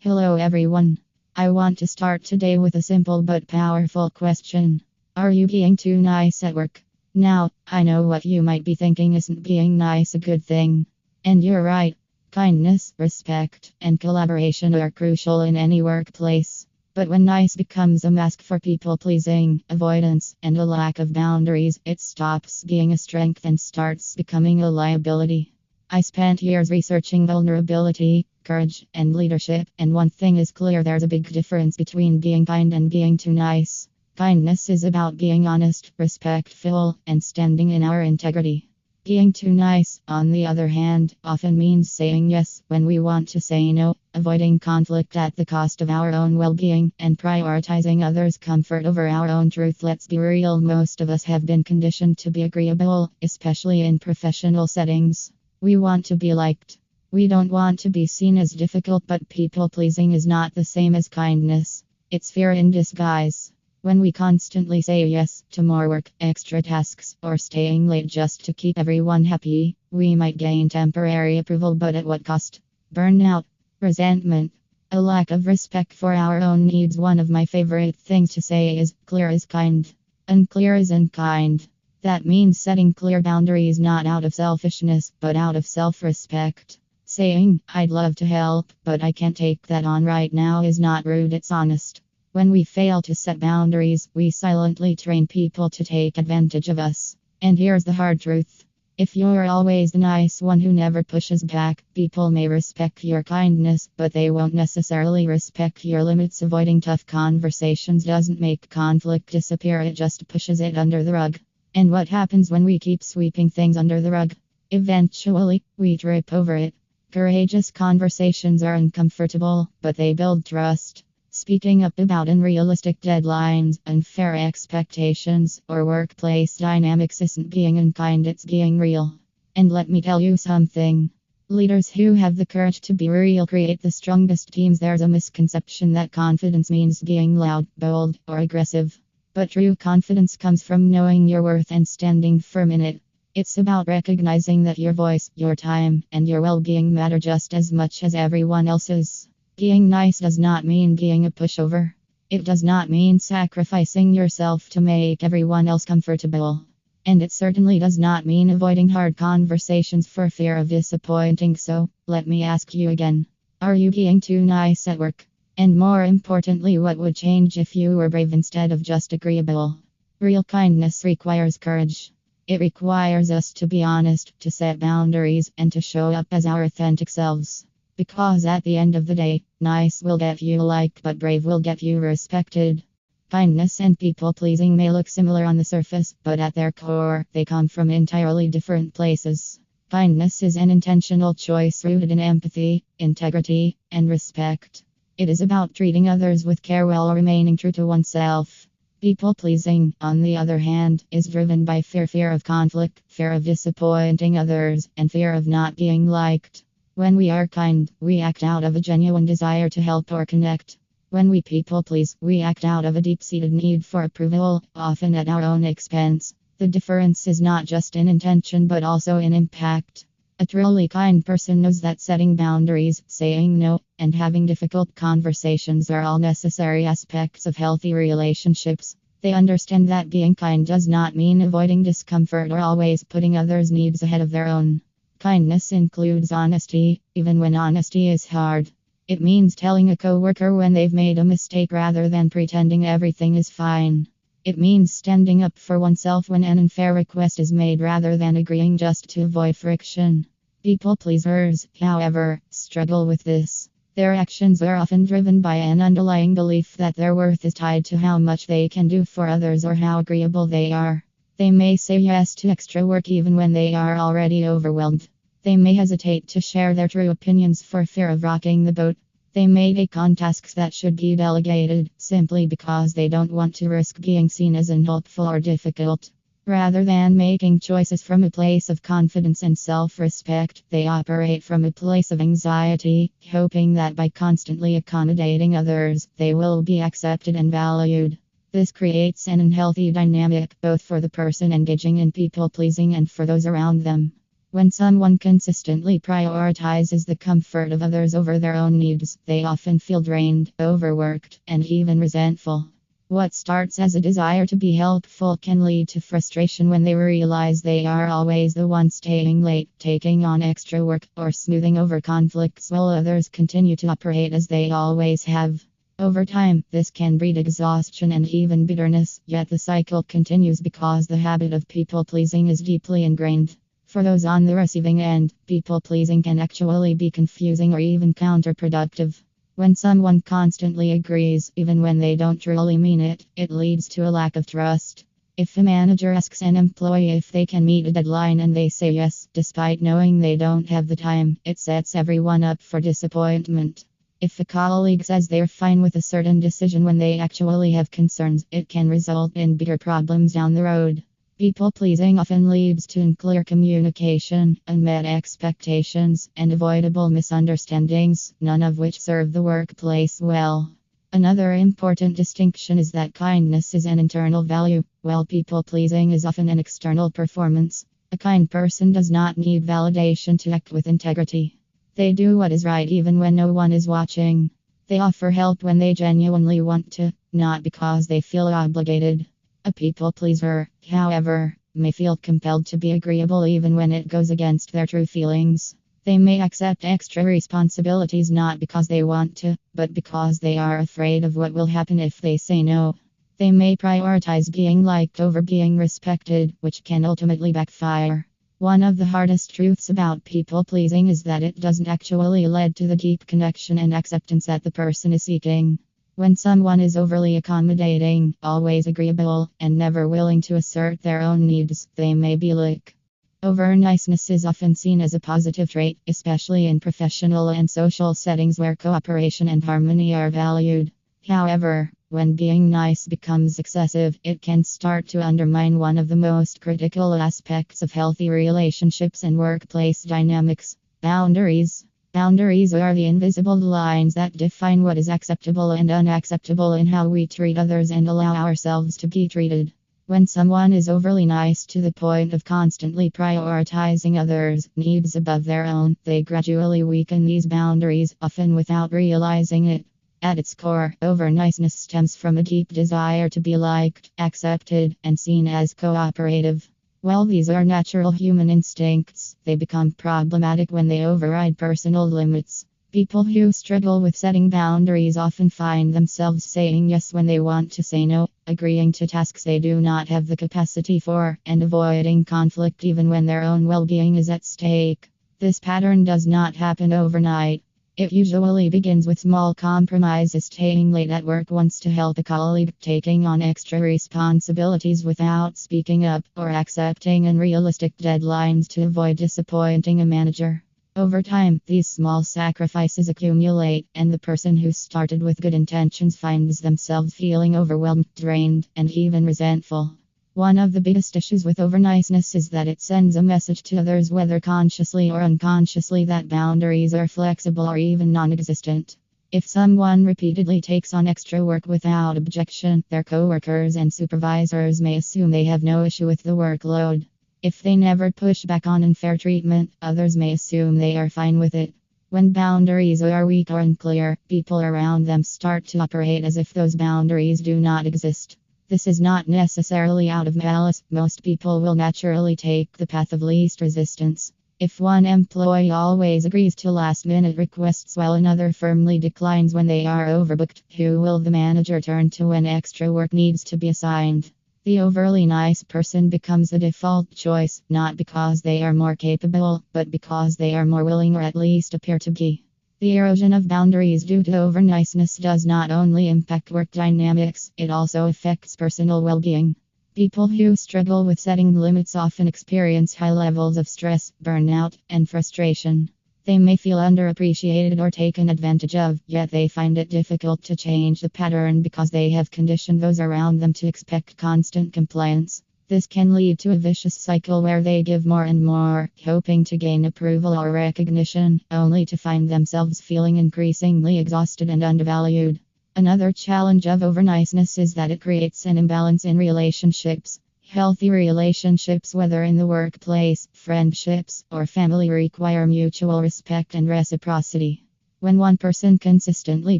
Hello, everyone. I want to start today with a simple but powerful question. Are you being too nice at work? Now, I know what you might be thinking: isn't being nice a good thing? And you're right. Kindness, respect, and collaboration are crucial in any workplace. But when nice becomes a mask for people pleasing, avoidance, and a lack of boundaries, it stops being a strength and starts becoming a liability. I spent years researching vulnerability, courage, and leadership, and one thing is clear: there's a big difference between being kind and being too nice. Kindness is about being honest, respectful, and standing in our integrity. Being too nice, on the other hand, often means saying yes when we want to say no, avoiding conflict at the cost of our own well-being, and prioritizing others' comfort over our own truth. Let's be real, most of us have been conditioned to be agreeable, especially in professional settings. We want to be liked. We don't want to be seen as difficult, but people-pleasing is not the same as kindness. It's fear in disguise. When we constantly say yes to more work, extra tasks, or staying late just to keep everyone happy, we might gain temporary approval, but at what cost? Burnout, resentment, a lack of respect for our own needs. One of my favorite things to say is, clear is kind. Unclear isn't kind. That means setting clear boundaries not out of selfishness, but out of self-respect. Saying, I'd love to help, but I can't take that on right now, is not rude, it's honest. When we fail to set boundaries, we silently train people to take advantage of us. And here's the hard truth. If you're always the nice one who never pushes back, people may respect your kindness, but they won't necessarily respect your limits. Avoiding tough conversations doesn't make conflict disappear, it just pushes it under the rug. And what happens when we keep sweeping things under the rug? Eventually, we trip over it. Courageous conversations are uncomfortable, but they build trust. Speaking up about unrealistic deadlines, unfair expectations, or workplace dynamics isn't being unkind, it's being real. And let me tell you something. Leaders who have the courage to be real create the strongest teams. There's a misconception that confidence means being loud, bold, or aggressive. But true confidence comes from knowing your worth and standing firm in it. It's about recognizing that your voice, your time, and your well-being matter just as much as everyone else's. Being nice does not mean being a pushover. It does not mean sacrificing yourself to make everyone else comfortable. And it certainly does not mean avoiding hard conversations for fear of disappointing. So, let me ask you again. Are you being too nice at work? And more importantly, what would change if you were brave instead of just agreeable? Real kindness requires courage. It requires us to be honest, to set boundaries, and to show up as our authentic selves. Because at the end of the day, nice will get you liked, but brave will get you respected. Kindness and people-pleasing may look similar on the surface, but at their core, they come from entirely different places. Kindness is an intentional choice rooted in empathy, integrity, and respect. It is about treating others with care while remaining true to oneself. People-pleasing, on the other hand, is driven by fear of conflict, fear of disappointing others, and fear of not being liked. When we are kind, we act out of a genuine desire to help or connect. When we people-please, we act out of a deep-seated need for approval, often at our own expense. The difference is not just in intention but also in impact. A truly kind person knows that setting boundaries, saying no, and having difficult conversations are all necessary aspects of healthy relationships. They understand that being kind does not mean avoiding discomfort or always putting others' needs ahead of their own. Kindness includes honesty, even when honesty is hard. It means telling a coworker when they've made a mistake rather than pretending everything is fine. It means standing up for oneself when an unfair request is made rather than agreeing just to avoid friction. People pleasers, however, struggle with this. Their actions are often driven by an underlying belief that their worth is tied to how much they can do for others or how agreeable they are. They may say yes to extra work even when they are already overwhelmed. They may hesitate to share their true opinions for fear of rocking the boat. They may take on tasks that should be delegated simply because they don't want to risk being seen as unhelpful or difficult. Rather than making choices from a place of confidence and self-respect, they operate from a place of anxiety, hoping that by constantly accommodating others, they will be accepted and valued. This creates an unhealthy dynamic both for the person engaging in people-pleasing and for those around them. When someone consistently prioritizes the comfort of others over their own needs, they often feel drained, overworked, and even resentful. What starts as a desire to be helpful can lead to frustration when they realize they are always the one staying late, taking on extra work, or smoothing over conflicts while others continue to operate as they always have. Over time, this can breed exhaustion and even bitterness, yet the cycle continues because the habit of people pleasing is deeply ingrained. For those on the receiving end, people pleasing can actually be confusing or even counterproductive. When someone constantly agrees, even when they don't truly mean it, it leads to a lack of trust. If a manager asks an employee if they can meet a deadline and they say yes, despite knowing they don't have the time, it sets everyone up for disappointment. If a colleague says they're fine with a certain decision when they actually have concerns, it can result in bigger problems down the road. People pleasing often leads to unclear communication, unmet expectations, and avoidable misunderstandings, none of which serve the workplace well. Another important distinction is that kindness is an internal value, while people pleasing is often an external performance. A kind person does not need validation to act with integrity. They do what is right even when no one is watching. They offer help when they genuinely want to, not because they feel obligated. A people pleaser, however, may feel compelled to be agreeable even when it goes against their true feelings. They may accept extra responsibilities not because they want to, but because they are afraid of what will happen if they say no. They may prioritize being liked over being respected, which can ultimately backfire. One of the hardest truths about people pleasing is that it doesn't actually lead to the deep connection and acceptance that the person is seeking. When someone is overly accommodating, always agreeable, and never willing to assert their own needs, they may be like. Over niceness is often seen as a positive trait, especially in professional and social settings where cooperation and harmony are valued. However, when being nice becomes excessive, it can start to undermine one of the most critical aspects of healthy relationships and workplace dynamics: boundaries. Boundaries are the invisible lines that define what is acceptable and unacceptable in how we treat others and allow ourselves to be treated. When someone is overly nice to the point of constantly prioritizing others' needs above their own, they gradually weaken these boundaries, often without realizing it. At its core, over-niceness stems from a deep desire to be liked, accepted, and seen as cooperative. While these are natural human instincts, they become problematic when they override personal limits. People who struggle with setting boundaries often find themselves saying yes when they want to say no, agreeing to tasks they do not have the capacity for, and avoiding conflict even when their own well-being is at stake. This pattern does not happen overnight. It usually begins with small compromises, staying late at work once to help a colleague, taking on extra responsibilities without speaking up, or accepting unrealistic deadlines to avoid disappointing a manager. Over time, these small sacrifices accumulate, and the person who started with good intentions finds themselves feeling overwhelmed, drained, and even resentful. One of the biggest issues with overniceness is that it sends a message to others, whether consciously or unconsciously, that boundaries are flexible or even non-existent. If someone repeatedly takes on extra work without objection, their coworkers and supervisors may assume they have no issue with the workload. If they never push back on unfair treatment, others may assume they are fine with it. When boundaries are weak or unclear, people around them start to operate as if those boundaries do not exist. This is not necessarily out of malice. Most people will naturally take the path of least resistance. If one employee always agrees to last-minute requests while another firmly declines when they are overbooked, who will the manager turn to when extra work needs to be assigned? The overly nice person becomes the default choice, not because they are more capable, but because they are more willing, or at least appear to be. The erosion of boundaries due to overniceness does not only impact work dynamics, it also affects personal well-being. People who struggle with setting limits often experience high levels of stress, burnout, and frustration. They may feel underappreciated or taken advantage of, yet they find it difficult to change the pattern because they have conditioned those around them to expect constant compliance. This can lead to a vicious cycle where they give more and more, hoping to gain approval or recognition, only to find themselves feeling increasingly exhausted and undervalued. Another challenge of overniceness is that it creates an imbalance in relationships. Healthy relationships, whether in the workplace, friendships, or family, require mutual respect and reciprocity. When one person consistently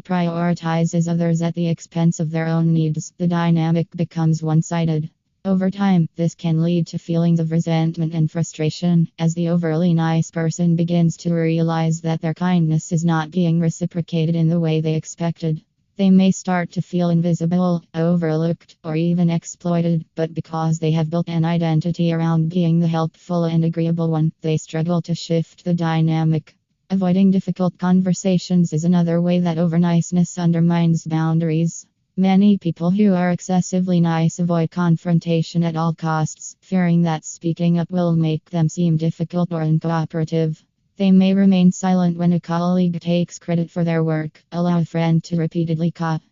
prioritizes others at the expense of their own needs, the dynamic becomes one sided. Over time, this can lead to feelings of resentment and frustration, as the overly nice person begins to realize that their kindness is not being reciprocated in the way they expected. They may start to feel invisible, overlooked, or even exploited, but because they have built an identity around being the helpful and agreeable one, they struggle to shift the dynamic. Avoiding difficult conversations is another way that overniceness undermines boundaries. Many people who are excessively nice avoid confrontation at all costs, fearing that speaking up will make them seem difficult or uncooperative. They may remain silent when a colleague takes credit for their work, allow a friend to repeatedly cop.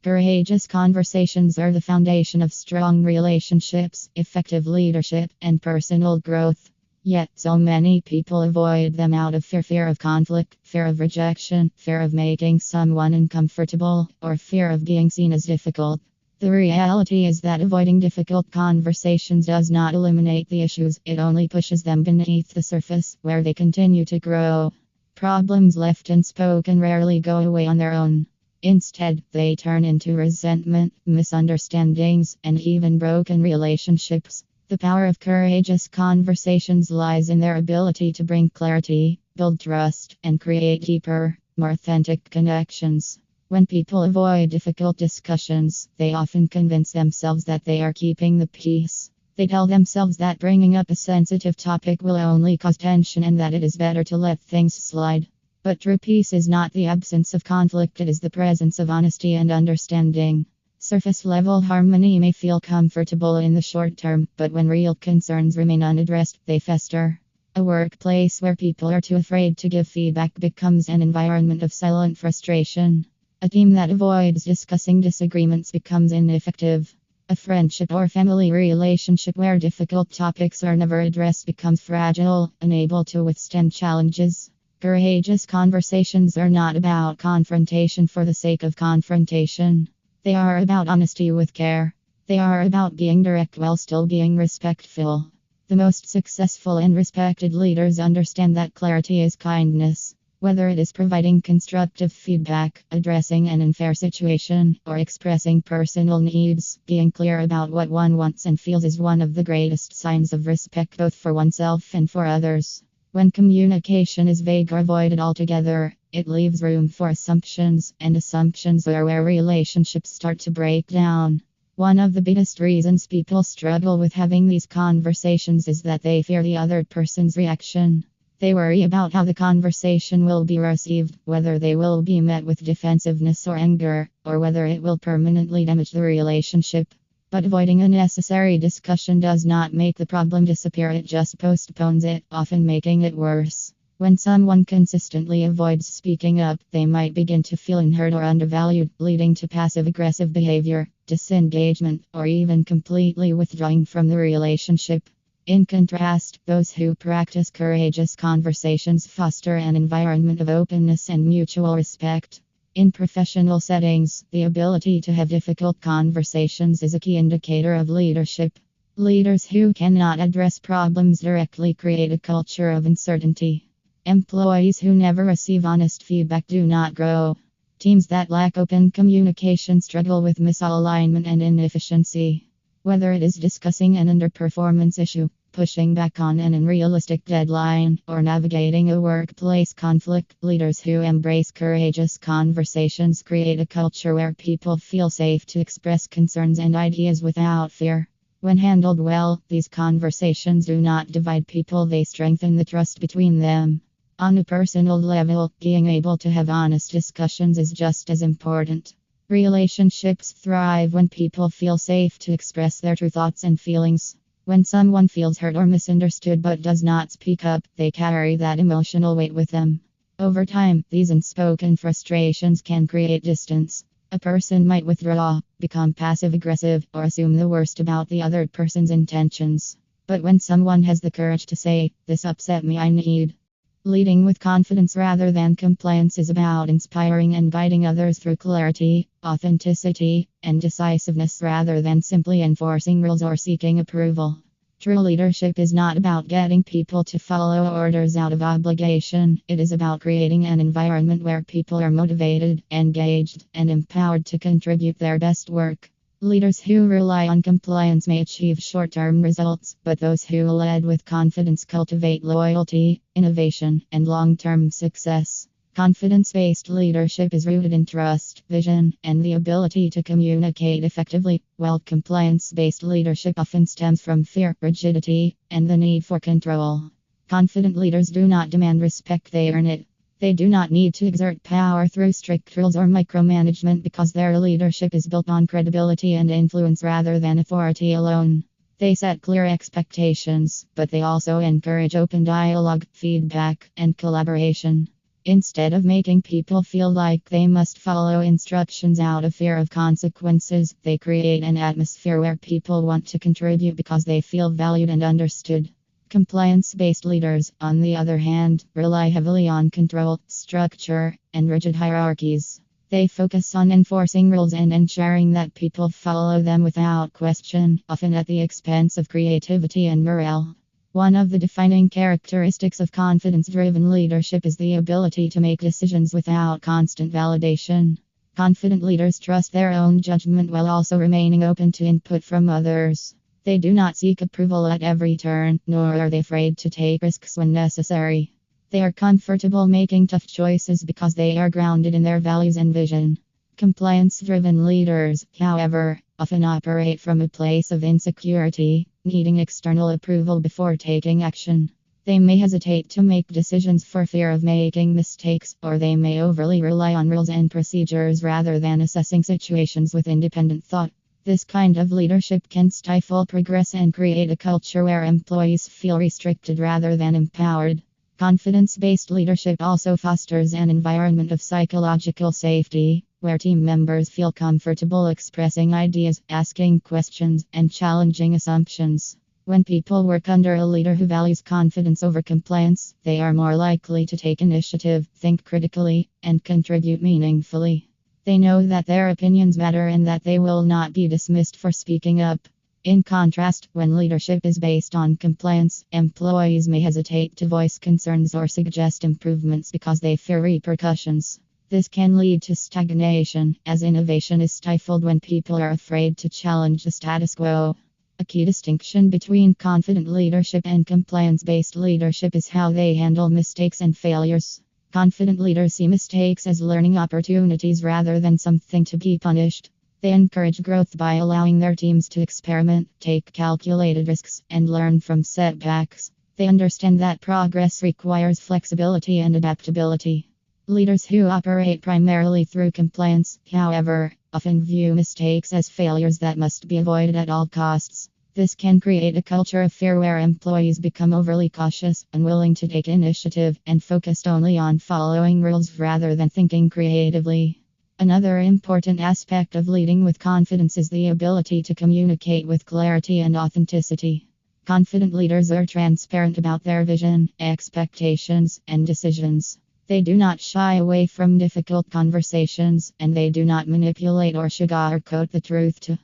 Courageous conversations are the foundation of strong relationships, effective leadership, and personal growth. Yet, so many people avoid them out of fear of conflict, fear of rejection, fear of making someone uncomfortable, or fear of being seen as difficult. The reality is that avoiding difficult conversations does not eliminate the issues, it only pushes them beneath the surface, where they continue to grow. Problems left unspoken rarely go away on their own. Instead, they turn into resentment, misunderstandings, and even broken relationships. The power of courageous conversations lies in their ability to bring clarity, build trust, and create deeper, more authentic connections. When people avoid difficult discussions, they often convince themselves that they are keeping the peace. They tell themselves that bringing up a sensitive topic will only cause tension and that it is better to let things slide. But true peace is not the absence of conflict, it is the presence of honesty and understanding. Surface level harmony may feel comfortable in the short term, but when real concerns remain unaddressed, they fester. A workplace where people are too afraid to give feedback becomes an environment of silent frustration. A team that avoids discussing disagreements becomes ineffective. A friendship or family relationship where difficult topics are never addressed becomes fragile, unable to withstand challenges. Courageous conversations are not about confrontation for the sake of confrontation. They are about honesty with care. They are about being direct while still being respectful. The most successful and respected leaders understand that clarity is kindness. Whether it is providing constructive feedback, addressing an unfair situation, or expressing personal needs, being clear about what one wants and feels is one of the greatest signs of respect both for oneself and for others. When communication is vague or avoided altogether, it leaves room for assumptions, and assumptions are where relationships start to break down. One of the biggest reasons people struggle with having these conversations is that they fear the other person's reaction. They worry about how the conversation will be received, whether they will be met with defensiveness or anger, or whether it will permanently damage the relationship. But avoiding unnecessary discussion does not make the problem disappear, it just postpones it, often making it worse. When someone consistently avoids speaking up, they might begin to feel unheard or undervalued, leading to passive-aggressive behavior, disengagement, or even completely withdrawing from the relationship. In contrast, those who practice courageous conversations foster an environment of openness and mutual respect. In professional settings, the ability to have difficult conversations is a key indicator of leadership. Leaders who cannot address problems directly create a culture of uncertainty. Employees who never receive honest feedback do not grow. Teams that lack open communication struggle with misalignment and inefficiency. Whether it is discussing an underperformance issue, pushing back on an unrealistic deadline, or navigating a workplace conflict, leaders who embrace courageous conversations create a culture where people feel safe to express concerns and ideas without fear. When handled well, these conversations do not divide people, they strengthen the trust between them. On a personal level, being able to have honest discussions is just as important. Relationships thrive when people feel safe to express their true thoughts and feelings. When someone feels hurt or misunderstood but does not speak up, they carry that emotional weight with them. Over time, these unspoken frustrations can create distance. A person might withdraw, become passive aggressive, or assume the worst about the other person's intentions. But when someone has the courage to say, "This upset me, I need Leading with confidence rather than compliance is about inspiring and guiding others through clarity, authenticity, and decisiveness rather than simply enforcing rules or seeking approval. True leadership is not about getting people to follow orders out of obligation. It is about creating an environment where people are motivated, engaged, and empowered to contribute their best work. Leaders who rely on compliance may achieve short-term results, but those who lead with confidence cultivate loyalty, innovation, and long-term success. Confidence-based leadership is rooted in trust, vision, and the ability to communicate effectively, while compliance-based leadership often stems from fear, rigidity, and the need for control. Confident leaders do not demand respect, they earn it. They do not need to exert power through strict rules or micromanagement because their leadership is built on credibility and influence rather than authority alone. They set clear expectations, but they also encourage open dialogue, feedback, and collaboration. Instead of making people feel like they must follow instructions out of fear of consequences, they create an atmosphere where people want to contribute because they feel valued and understood. Compliance-based leaders, on the other hand, rely heavily on control, structure, and rigid hierarchies. They focus on enforcing rules and ensuring that people follow them without question, often at the expense of creativity and morale. One of the defining characteristics of confidence-driven leadership is the ability to make decisions without constant validation. Confident leaders trust their own judgment while also remaining open to input from others. They do not seek approval at every turn, nor are they afraid to take risks when necessary. They are comfortable making tough choices because they are grounded in their values and vision. Compliance-driven leaders, however, often operate from a place of insecurity, needing external approval before taking action. They may hesitate to make decisions for fear of making mistakes, or they may overly rely on rules and procedures rather than assessing situations with independent thought. This kind of leadership can stifle progress and create a culture where employees feel restricted rather than empowered. Confidence-based leadership also fosters an environment of psychological safety, where team members feel comfortable expressing ideas, asking questions, and challenging assumptions. When people work under a leader who values confidence over compliance, they are more likely to take initiative, think critically, and contribute meaningfully. They know that their opinions matter and that they will not be dismissed for speaking up. In contrast, when leadership is based on compliance, employees may hesitate to voice concerns or suggest improvements because they fear repercussions. This can lead to stagnation, as innovation is stifled when people are afraid to challenge the status quo. A key distinction between confident leadership and compliance-based leadership is how they handle mistakes and failures. Confident leaders see mistakes as learning opportunities rather than something to be punished. They encourage growth by allowing their teams to experiment, take calculated risks, and learn from setbacks. They understand that progress requires flexibility and adaptability. Leaders who operate primarily through compliance, however, often view mistakes as failures that must be avoided at all costs. This can create a culture of fear where employees become overly cautious, unwilling to take initiative, and focused only on following rules rather than thinking creatively. Another important aspect of leading with confidence is the ability to communicate with clarity and authenticity. Confident leaders are transparent about their vision, expectations, and decisions. They do not shy away from difficult conversations, and they do not manipulate or sugarcoat the truth to